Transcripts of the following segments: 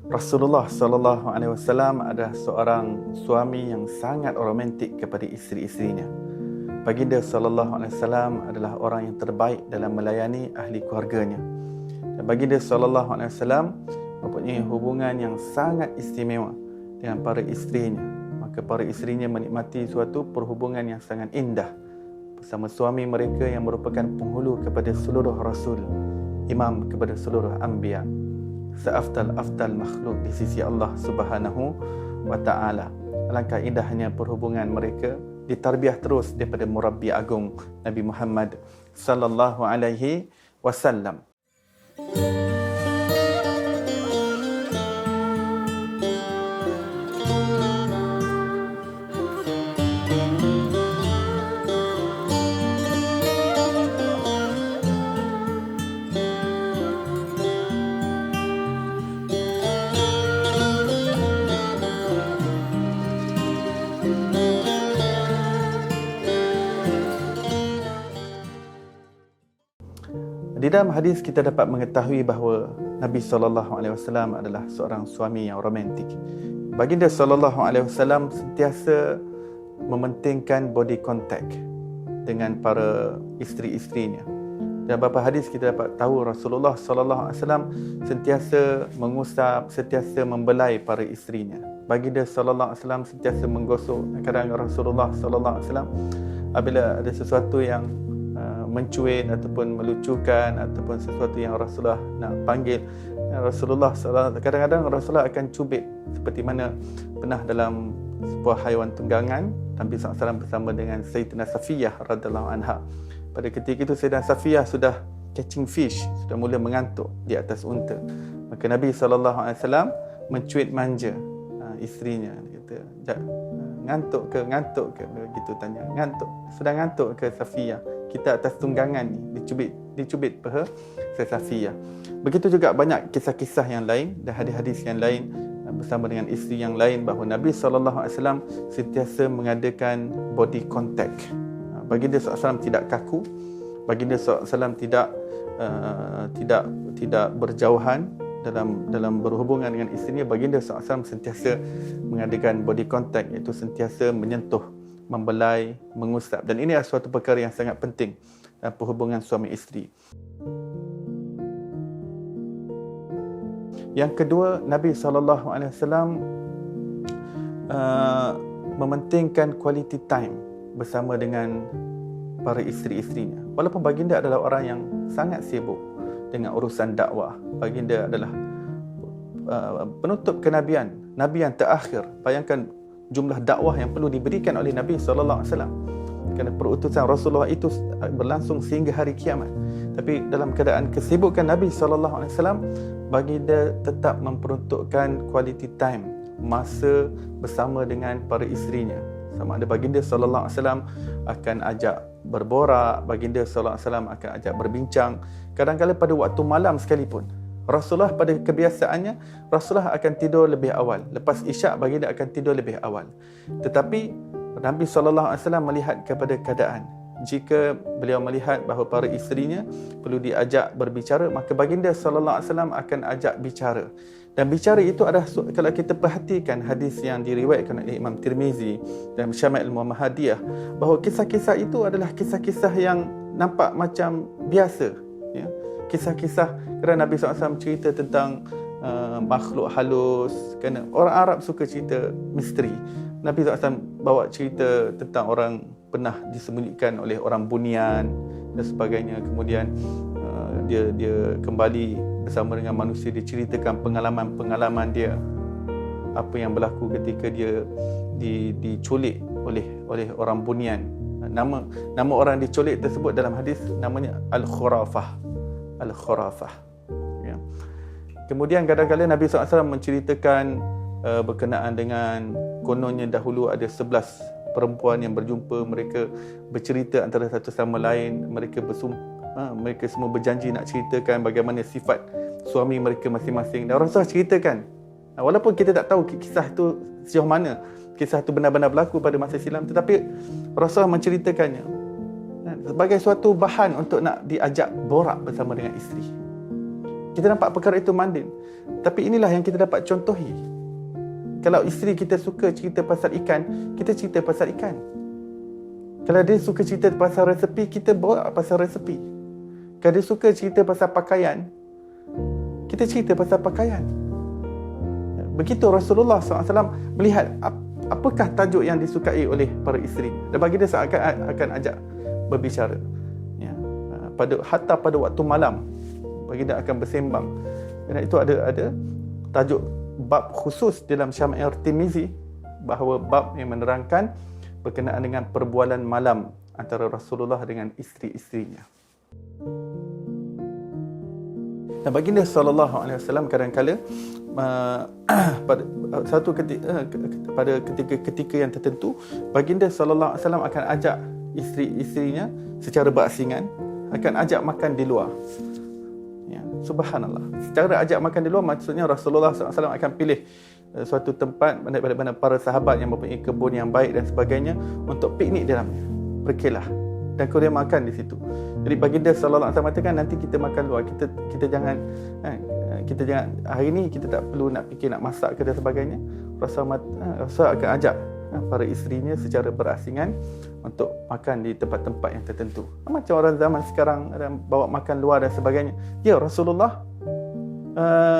Rasulullah sallallahu alaihi wasallam adalah seorang suami yang sangat romantik kepada isteri-isterinya. Baginda sallallahu alaihi wasallam adalah orang yang terbaik dalam melayani ahli keluarganya. Dan baginda sallallahu alaihi wasallam mempunyai hubungan yang sangat istimewa dengan para isterinya. Maka para isterinya menikmati suatu perhubungan yang sangat indah bersama suami mereka yang merupakan penghulu kepada seluruh rasul, imam kepada seluruh anbiya, seafdal makhluk di sisi Allah Subhanahu wa taala. Alangkah indahnya perhubungan mereka, ditarbiah terus daripada murabbi agung Nabi Muhammad sallallahu alaihi wasallam. Di dalam hadis kita dapat mengetahui bahawa Nabi SAW adalah seorang suami yang romantik. Baginda SAW sentiasa mementingkan body contact dengan para isteri-isterinya. Dalam beberapa hadis kita dapat tahu Rasulullah SAW sentiasa mengusap, sentiasa membelai para isterinya. Baginda SAW sentiasa menggosok. Kadang Rasulullah SAW apabila ada sesuatu yang mencuit ataupun melucukan ataupun sesuatu yang Rasulullah nak panggil, Rasulullah SAW kadang-kadang Rasulullah akan cubit, seperti mana pernah dalam sebuah haiwan tunggangan Nabi SAW bersama dengan Sayyidina Safiyah radhiyallahu anha. Pada ketika itu Sayyidina Safiyah sudah catching fish, sudah mula mengantuk di atas unta. Maka Nabi SAW mencuit manja isterinya. Dia kata, ngantuk ke? Begitu tanya, sudah ngantuk ke Safiyah? Kita atas tunggangan ni, dicubit peha Safiyah. Begitu juga banyak kisah-kisah yang lain dan hadis-hadis yang lain bersama dengan isteri yang lain bahawa Nabi SAW sentiasa mengadakan body contact. Baginda SAW tidak kaku, baginda SAW tidak berjauhan dalam berhubungan dengan isterinya. Baginda SAW sentiasa mengadakan body contact, iaitu sentiasa menyentuh, membelai, mengusap. Dan ini adalah suatu perkara yang sangat penting dalam perhubungan suami isteri. Yang kedua, Nabi SAW mementingkan quality time bersama dengan para isteri-isterinya. Walaupun baginda adalah orang yang sangat sibuk dengan urusan dakwah, baginda adalah penutup kenabian, Nabi yang terakhir. Bayangkan jumlah dakwah yang perlu diberikan oleh Nabi SAW, kerana perutusan Rasulullah itu berlangsung sehingga hari kiamat. Tapi dalam keadaan kesibukan Nabi SAW, baginda tetap memperuntukkan quality time, masa bersama dengan para isterinya. Sama ada baginda SAW akan ajak berborak, baginda SAW akan ajak berbincang. Kadang-kadang pada waktu malam sekalipun, Rasulullah pada kebiasaannya, Rasulullah akan tidur lebih awal. Lepas isyak, baginda akan tidur lebih awal. Tetapi Nabi SAW melihat kepada keadaan. Jika beliau melihat bahawa para isterinya perlu diajak berbicara, maka baginda SAW akan ajak bicara. Dan bicara itu adalah, kalau kita perhatikan hadis yang diriwayatkan oleh Imam Tirmizi dan Syama'il Muhammadiyah, bahawa kisah-kisah itu adalah kisah-kisah yang nampak macam biasa, ya. Kisah-kisah, kerana Nabi SAW cerita tentang makhluk halus, kerana orang Arab suka cerita misteri. Nabi SAW bawa cerita tentang orang pernah disembunyikan oleh orang bunian dan sebagainya. Kemudian dia kembali bersama dengan manusia, dia ceritakan pengalaman-pengalaman dia, apa yang berlaku ketika dia diculik oleh orang bunian. Nama orang diculik tersebut dalam hadis namanya Al-Khurafah. Ya. Kemudian kadang-kadang Nabi SAW menceritakan berkenaan dengan, kononnya dahulu ada 11 perempuan yang berjumpa, mereka bercerita antara satu sama lain, mereka semua berjanji nak ceritakan bagaimana sifat suami mereka masing-masing. Dan Rasulullah ceritakan, walaupun kita tak tahu kisah itu sejauh mana kisah itu benar-benar berlaku pada masa silam, tetapi Rasulullah menceritakannya sebagai suatu bahan untuk nak diajak borak bersama dengan isteri. Kita nampak perkara itu mandin. Tapi inilah yang kita dapat contohi. Kalau isteri kita suka cerita pasal ikan, kita cerita pasal ikan. Kalau dia suka cerita pasal resepi, kita bawa pasal resepi. Kalau dia suka cerita pasal pakaian, kita cerita pasal pakaian. Begitu Rasulullah SAW melihat apakah tajuk yang disukai oleh para isteri. Dan bagi dia akan ajak berbicara. Ya. Hatta pada waktu malam, bagi dia akan bersembang. Kerana itu ada tajuk bab khusus dalam Syama'il Tirmizi, bahawa bab yang menerangkan berkenaan dengan perbualan malam antara Rasulullah dengan isteri-isterinya. Dan baginda SAW kadang-kala pada ketika yang tertentu, baginda SAW akan ajak isteri-isterinya secara berasingan, akan ajak makan di luar. Ya, subhanallah. Secara ajak makan di luar, maksudnya Rasulullah SAW akan pilih suatu tempat mana para sahabat yang mempunyai kebun yang baik dan sebagainya untuk piknik di dalamnya, berkelah, dan kemudian makan di situ. Jadi baginda sallallahu alaihi wasallam mengatakan, nanti kita makan luar, kita jangan hari ni kita tak perlu nak fikir nak masak ke dan sebagainya. Rasul akan ajak para isterinya secara berasingan untuk makan di tempat-tempat yang tertentu. Macam orang zaman sekarang bawa makan luar dan sebagainya. Ya, Rasulullah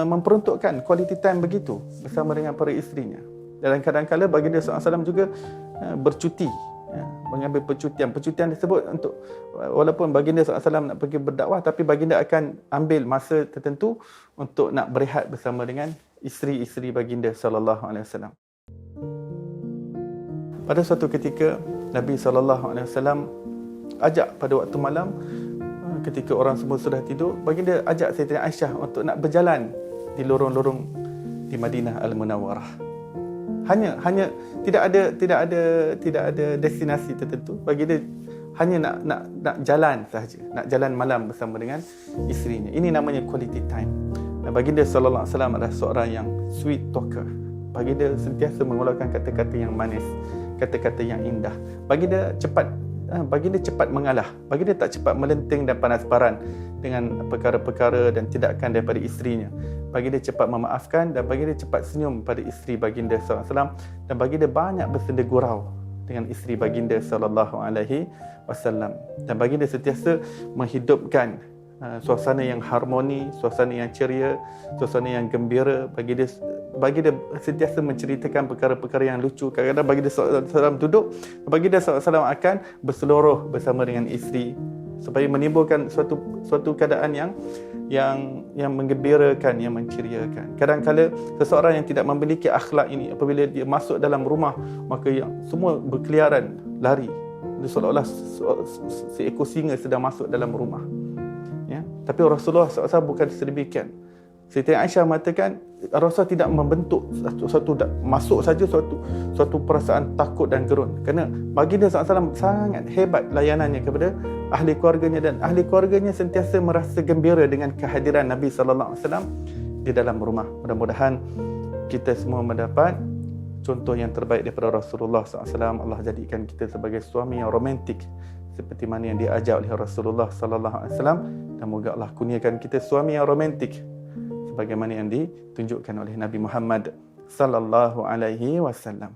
memperuntukkan quality time begitu bersama dengan para isterinya. Dan kadang-kadang baginda SAW juga bercuti, mengambil percutian tersebut untuk, walaupun baginda SAW nak pergi berdakwah, tapi baginda akan ambil masa tertentu untuk nak berehat bersama dengan isteri-isteri baginda SAW. Pada suatu ketika Nabi SAW ajak pada waktu malam, ketika orang semua sudah tidur, baginda ajak Sayyidatina Aisyah untuk nak berjalan di lorong-lorong di Madinah Al-Munawwarah. Hanya tidak ada destinasi tertentu. Baginda hanya nak jalan sahaja, nak jalan malam bersama dengan isterinya. Ini namanya quality time. Dan baginda sallallahu alaihi wasallam adalah seorang yang sweet talker. Baginda sentiasa mengeluarkan kata-kata yang manis, kata-kata yang indah. Baginda cepat mengalah. Baginda tak cepat melenting dan panas baran dengan perkara-perkara dan tindakan daripada isterinya. Baginda cepat memaafkan, dan baginda cepat senyum pada isteri baginda sallallahu alaihi wasallam, dan baginda banyak bersenda gurau dengan isteri baginda sallallahu alaihi wasallam. Dan baginda sentiasa menghidupkan suasana yang harmoni, suasana yang ceria, suasana yang gembira. Baginda sentiasa menceritakan perkara-perkara yang lucu. Kadang-kadang baginda sallallahu alaihi wasallam duduk, baginda sallallahu alaihi wasallam akan berseluruh bersama dengan isteri supaya menimbulkan suatu keadaan yang menggembirakan, yang menceriakan. Kadang-kala seseorang yang tidak memiliki akhlak ini, apabila dia masuk dalam rumah, maka yang semua berkeliaran, lari. Dia seolah-olah seekor singa sedang masuk dalam rumah. Ya? Tapi Rasulullah SAW bukan sedemikian. Sayyidatina Aisyah mengatakan, Rasulullah tidak membentuk masuk saja suatu perasaan takut dan gerun. Kerana baginda SAW sangat hebat layanannya kepada ahli keluarganya, dan ahli keluarganya sentiasa merasa gembira dengan kehadiran Nabi SAW di dalam rumah. Mudah-mudahan kita semua mendapat contoh yang terbaik daripada Rasulullah SAW. Allah jadikan kita sebagai suami yang romantik seperti mana yang diajar oleh Rasulullah SAW, dan moga Allah kurniakan kita suami yang romantik sebagaimana yang ditunjukkan oleh Nabi Muhammad sallallahu alaihi wasallam.